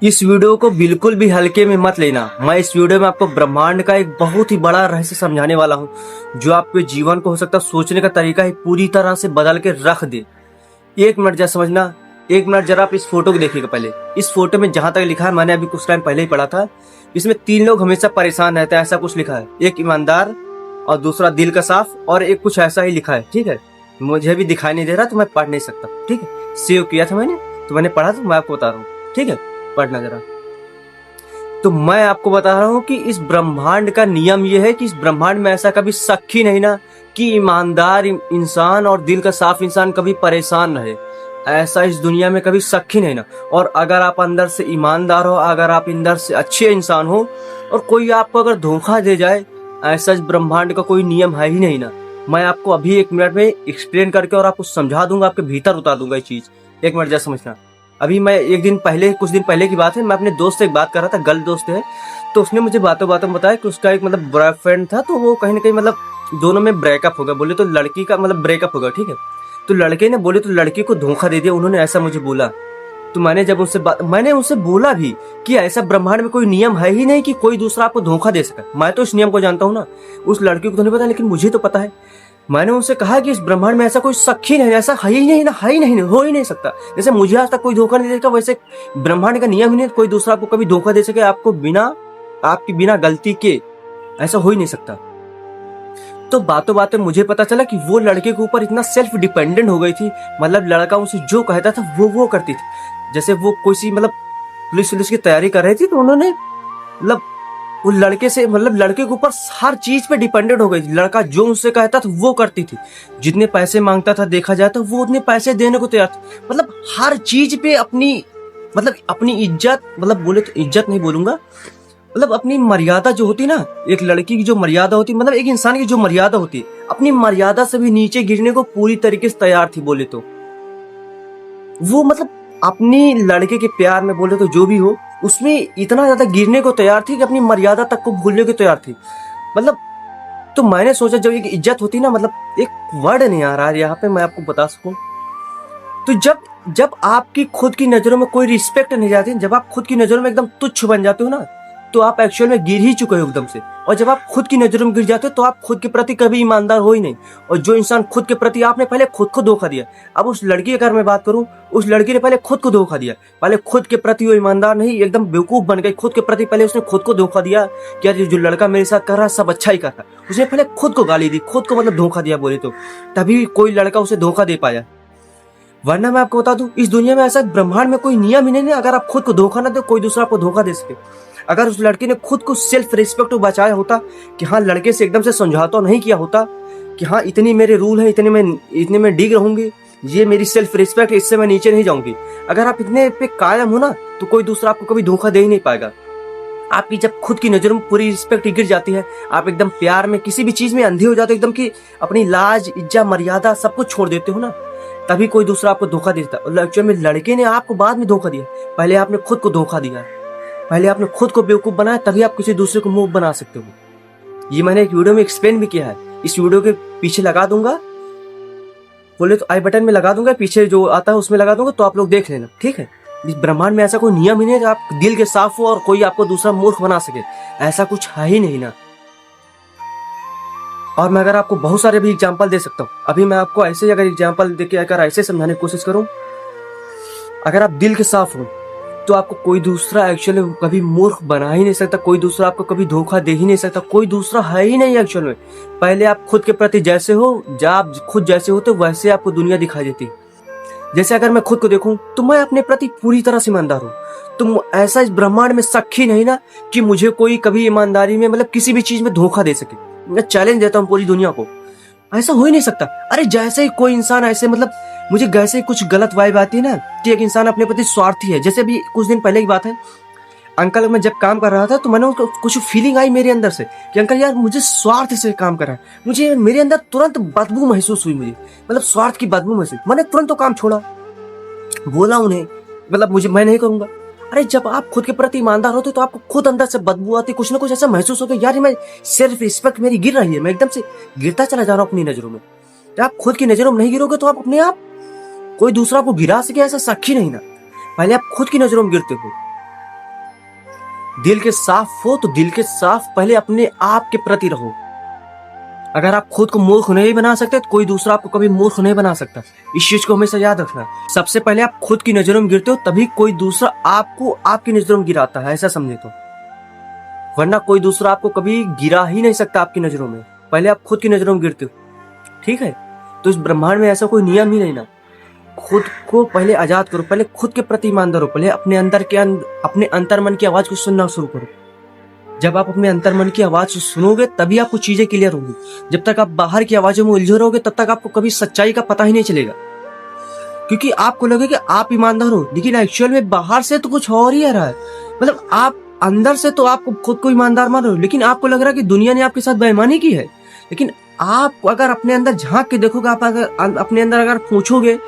इस वीडियो को बिल्कुल भी हल्के में मत लेना। मैं इस वीडियो में आपको ब्रह्मांड का एक बहुत ही बड़ा रहस्य समझाने वाला हूँ जो आपके जीवन को हो सकता है सोचने का तरीका ही पूरी तरह से बदल के रख दे। एक मिनट जरा समझना, एक मिनट जरा आप इस फोटो को देखिएगा। पहले इस फोटो में जहां तक लिखा है, मैंने अभी कुछ टाइम पहले ही पढ़ा था, इसमें 3 लोग हमेशा परेशान रहते हैं, ऐसा कुछ लिखा है। एक ईमानदार और दूसरा दिल का साफ और एक कुछ ऐसा ही लिखा है। ठीक है, मुझे भी दिखाई नहीं दे रहा तो मैं पढ़ नहीं सकता। ठीक है, सेव किया था मैंने, तो मैंने पढ़ा तो मैं आपको बता रहा हूँ। ठीक है, पढ़ना जरा। तो मैं आपको बता रहा हूँ कि इस ब्रह्मांड का नियम यह है कि इस ब्रह्मांड में ऐसा कभी शक ही नहीं ना कि ईमानदार इंसान और दिल का साफ इंसान कभी परेशान रहे। ऐसा इस दुनिया में कभी शक ही नहीं ना। और अगर आप अंदर से ईमानदार हो, अगर आप अंदर से अच्छे इंसान हो और कोई आपको अगर धोखा दे जाए, ऐसा इस ब्रह्मांड का कोई नियम है ही नहीं ना। मैं आपको अभी 1 मिनट में एक्सप्लेन करके और आपको समझा दूंगा, आपके भीतर उतार दूंगा ये चीज। 1 मिनट जैसा समझना। अभी मैं कुछ दिन पहले की बात है, मैं अपने दोस्त से एक बात कर रहा था, गर्ल दोस्त है। तो उसने मुझे बातों बातों में बताया कि उसका एक बॉयफ्रेंड था, तो वो कहीं ना कहीं दोनों में ब्रेकअप हो गया। बोले तो लड़की का ब्रेकअप हो गया। ठीक है, तो लड़के ने बोले तो लड़की को धोखा दे दिया, उन्होंने ऐसा मुझे बोला। तो मैंने उनसे बोला भी कि ऐसा ब्रह्मांड में कोई नियम है ही नहीं कि कोई दूसरा आपको धोखा दे सके। मैं तो इस नियम को जानता हूँ ना, उस लड़की को तो नहीं पता, लेकिन मुझे तो पता है। मैंने उनसे कहा कि इस ब्रह्मांड में ऐसा कोई शक ही नहीं, ऐसा है ही नहीं ना, है ही नहीं, हो ही नहीं सकता। जैसे मुझे आज तक कोई धोखा नहीं देता, वैसे ब्रह्मांड का नियम ही नहीं कोई दूसरा आपको कभी धोखा दे सके आपकी बिना गलती के। ऐसा हो ही नहीं सकता। तो बातों बातों मुझे पता चला कि वो लड़के के ऊपर इतना सेल्फ डिपेंडेंट हो गई थी। लड़का उनसे जो कहता था वो करती थी। जैसे वो कोई सी पुलिस की तैयारी कर रही थी, तो उन्होंने वो लड़के से लड़के के ऊपर हर चीज पे डिपेंडेंट हो गई थी। लड़का जो उनसे कहता था वो करती थी। जितने पैसे मांगता था, देखा जाए तो वो उतने पैसे देने को तैयार थी। हर चीज पे अपनी इज्जत, बोले तो इज्जत नहीं बोलूंगा, अपनी मर्यादा जो होती ना, एक लड़की की जो मर्यादा होती, एक इंसान की जो मर्यादा होती, अपनी मर्यादा से भी नीचे गिरने को पूरी तरीके से तैयार थी। बोले तो वो अपनी लड़के के प्यार में, बोले तो जो भी हो, उसमें इतना ज्यादा गिरने को तैयार थी कि अपनी मर्यादा तक को भूलने को तैयार थी। तो मैंने सोचा, जब एक इज्जत होती ना, एक वर्ड नहीं आ रहा है यहाँ पे मैं आपको बता सकूं। तो जब आपकी खुद की नजरों में कोई रिस्पेक्ट नहीं जाती, जब आप खुद की नजरों में एकदम तुच्छ बन जाते हो ना, तो आप एक्चुअल में गिर ही चुके हो एकदम से। और जब आप खुद की नजरों में गिर जाते हो तो आप खुद के प्रति कभी ईमानदार हो ही नहीं। और जो इंसान खुद के प्रति, आपने पहले खुद को धोखा दिया। अब उस लड़की अगर मैं बात करूं, उस लड़की ने पहले खुद को धोखा दिया। पहले खुद के प्रति वो ईमानदार नहीं, एकदम बेवकूफ बन गई। खुद के प्रति पहले उसने खुद को धोखा दिया कि यार जो लड़का मेरे साथ कर रहा है सब अच्छा ही कर रहा है। उसने पहले खुद को गाली दी, खुद को धोखा दिया। बोले तो तभी कोई लड़का उसे धोखा दे पाया। वरना मैं आपको बता दूं, इस दुनिया में ऐसा ब्रह्मांड में कोई नियम ही नहीं है, अगर आप खुद को धोखा ना दो कोई दूसरा आपको धोखा दे सके। अगर उस लड़की ने खुद को सेल्फ रिस्पेक्ट बचाया होता कि हाँ, लड़के से एकदम से समझौता नहीं किया होता कि हाँ, इतनी मेरे रूल है, इतने में डिग रहूंगी, ये मेरी सेल्फ रिस्पेक्ट, इससे मैं नीचे नहीं जाऊंगी। अगर आप इतने पे कायम हो ना, तो कोई दूसरा आपको कभी धोखा दे ही नहीं पाएगा। आपकी जब खुद की नजरों में पूरी रिस्पेक्ट गिर जाती है, आप एकदम प्यार में किसी भी चीज में अंधे हो जाते हो, एकदम की अपनी लाज, इज्जत, मर्यादा सब कुछ छोड़ देते हो ना, तभी कोई दूसरा आपको धोखा देता है। एक्चुअली में लड़के ने आपको बाद में धोखा दिया, पहले आपने खुद को धोखा दिया, पहले आपने खुद को बेवकूफ बनाया, तभी आप किसी दूसरे को मुंह बना सकते हो। ये मैंने एक वीडियो में एक्सप्लेन भी किया है। इस वीडियो के पीछे लगा दूंगा, बोले तो आई बटन में लगा दूंगा, पीछे जो आता है उसमें लगा दूंगा, तो आप लोग देख लेना। ठीक है, इस ब्रह्मांड में ऐसा कोई नियम ही नहीं है आप दिल के साफ हो और कोई आपको दूसरा मूर्ख बना सके। ऐसा कुछ है ही नहीं ना। और मैं अगर आपको बहुत सारे भी एग्जाम्पल दे सकता हूँ। अभी मैं आपको ऐसे अगर एग्जाम्पल देके अगर ऐसे समझाने की कोशिश करूँ, अगर आप दिल के साफ हो तो आपको कोई दूसरा एक्चुअली कभी मूर्ख बना ही नहीं सकता, कोई दूसरा आपको कभी धोखा दे ही नहीं सकता, कोई दूसरा है ही नहीं एक्चुअल में। पहले आप खुद के प्रति जैसे हो, जब आप खुद जैसे हो तो वैसे आपको दुनिया दिखाई देती। जैसे अगर मैं खुद को देखूं तो मैं अपने प्रति पूरी तरह से ईमानदार हूँ। तो ऐसा इस ब्रह्मांड में शक ही नहीं ना कि मुझे कोई कभी ईमानदारी में किसी भी चीज में धोखा दे सके। मैं चैलेंज देता हूँ पूरी दुनिया को, ऐसा हो ही नहीं सकता। अरे जैसे ही कोई इंसान ऐसे मुझे जैसे ही कुछ गलत वाइब आती है ना कि एक इंसान अपने प्रति स्वार्थी है। जैसे अभी कुछ दिन पहले की बात है, अंकल मैं जब काम कर रहा था तो मैंने उनको कुछ फीलिंग आई मेरे अंदर से कि अंकल यार मुझे स्वार्थ से काम कर रहा है, मुझे मेरे अंदर तुरंत बदबू महसूस हुई, मुझे स्वार्थ की बदबू महसूस। मैंने तुरंत तो काम छोड़ा, बोला उन्हें मैं नहीं करूंगा। अरे जब आप खुद के प्रति ईमानदार होते तो आपको खुद अंदर से बदबू आती, कुछ ना कुछ ऐसा महसूस होता है यार मैं सेल्फ रिस्पेक्ट मेरी गिर रही है, मैं एकदम से गिरता चला जा रहा हूँ अपनी नजरों में। जब आप खुद की नजरों में नहीं गिरोगे तो आप अपने आप कोई दूसरा को गिरा सके, ऐसा शक ही नहीं ना। पहले आप खुद की नजरों में गिरते हो, दिल के साफ हो तो दिल के साफ पहले अपने आप के प्रति रहो। अगर आप खुद को मूर्ख नहीं बना सकते तो कोई दूसरा आपको कभी मूर्ख नहीं बना सकता। इस चीज को हमेशा याद रखना। सबसे पहले आप खुद की नजरों में गिरते हो तभी कोई दूसरा आपको आपकी नजरों में गिराता है, ऐसा समझे तो। वरना कोई दूसरा आपको कभी गिरा ही नहीं सकता आपकी नजरों में। पहले आप खुद की नजरों में गिरते हो, ठीक है। तो इस ब्रह्मांड में ऐसा कोई नियम ही नहीं ना। खुद को पहले आजाद करो, पहले खुद के प्रति ईमानदार हो, पहले अपने अपने अंतर मन की आवाज को सुनना शुरू करो। जब आप अपने अंतर मन की आवाज सुनोगे तभी आपको चीजें क्लियर होंगी। जब तक आप बाहर की आवाजों में उलझे रहोगे तब तक आपको कभी सच्चाई का पता ही नहीं चलेगा, क्योंकि आपको लगेगा कि आप ईमानदार हो, लेकिन एक्चुअल में बाहर से तो कुछ और ही आ रहा है। मतलब आप अंदर से तो आपको खुद को ईमानदार मान रहे हो, लेकिन आपको लग रहा है कि दुनिया ने आपके साथ बेईमानी की है। लेकिन आप अगर अपने अंदर झांक के देखोगे, आप अगर अपने अंदर अगर पूछोगे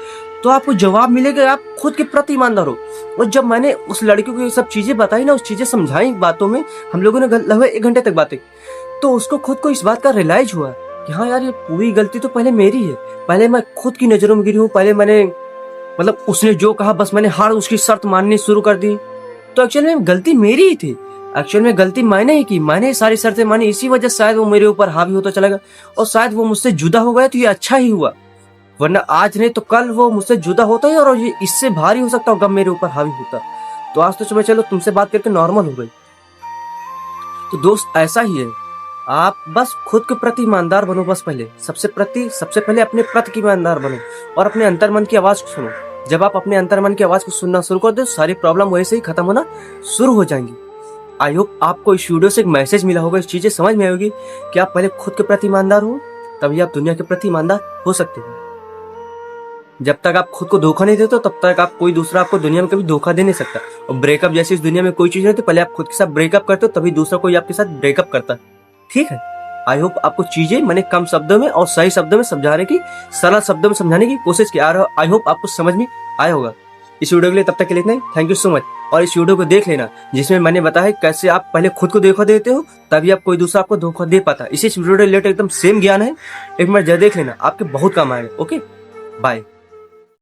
तो आपको जवाब मिलेगा, आप खुद के प्रति ईमानदार हो। और जब मैंने उस लड़की को ये सब चीजें बताई ना, उस चीजें समझाई बातों में, हम लोगों ने लगभग 1 घंटे तक बातें, तो उसको खुद को इस बात का रियलाइज हुआ कि हाँ यार, ये पूरी गलती तो पहले मेरी है। पहले मैं खुद की नजरों में गिरी हूँ। पहले मैंने मतलब उसने जो कहा बस मैंने हार उसकी शर्त माननी शुरू कर दी। तो एक्चुअल में गलती मेरी ही थी। एक्चुअल में गलती मैंने ही की, मैंने सारी शर्तें मानी। इसी वजह से शायद वो मेरे ऊपर हावी होता चला गया और शायद वो मुझसे जुदा हो गया तो ये अच्छा ही हुआ। वरना आज नहीं तो कल वो मुझसे जुदा होता ही और ये इससे भारी हो सकता गम मेरे ऊपर हावी होता। तो आज तो सुबह चलो तुमसे बात करके नॉर्मल हो गई। तो दोस्त ऐसा ही है, आप बस खुद के प्रति ईमानदार बनो। बस पहले सबसे पहले अपने प्रति ईमानदार बनो और अपने अंतर्मन की आवाज को सुनो। जब आप अपने अंतर्मन की आवाज को सुनना शुरू कर दो, सारी प्रॉब्लम वैसे ही खत्म होना शुरू हो जाएंगी। आई होप आपको इस वीडियो से एक मैसेज मिला होगा, इस चीजें समझ में आएगी कि आप पहले खुद के प्रति ईमानदार हो, तभी आप दुनिया के प्रति ईमानदार हो सकते हैं। जब तक आप खुद को धोखा नहीं देते तब तक आप कोई दूसरा आपको दुनिया में कभी धोखा दे नहीं सकता। और ब्रेकअप जैसी इस दुनिया में कोई चीज नहीं होती, पहले आप खुद के साथ ब्रेकअप करते हो तभी दूसरा कोई आपके साथ ब्रेकअप करता है, ठीक है। आई होप आपको चीजें मैंने कम शब्दों में और सही शब्दों में समझाने की, सरल शब्दों में समझाने की कोशिश की। आई होप आपको समझ में आया होगा। इस वीडियो के लिए तब तक के लिए इतना ही। Thank you so much. और इस वीडियो को देख लेना जिसमें मैंने बताया कैसे आप पहले खुद को धोखा देते हो तभी आप कोई दूसरा आपको धोखा दे पाता। इसी वीडियो रिलेटेड एकदम सेम ज्ञान है, एक बार जरूर देख लेना, आपके बहुत काम आएगा। Okay, bye.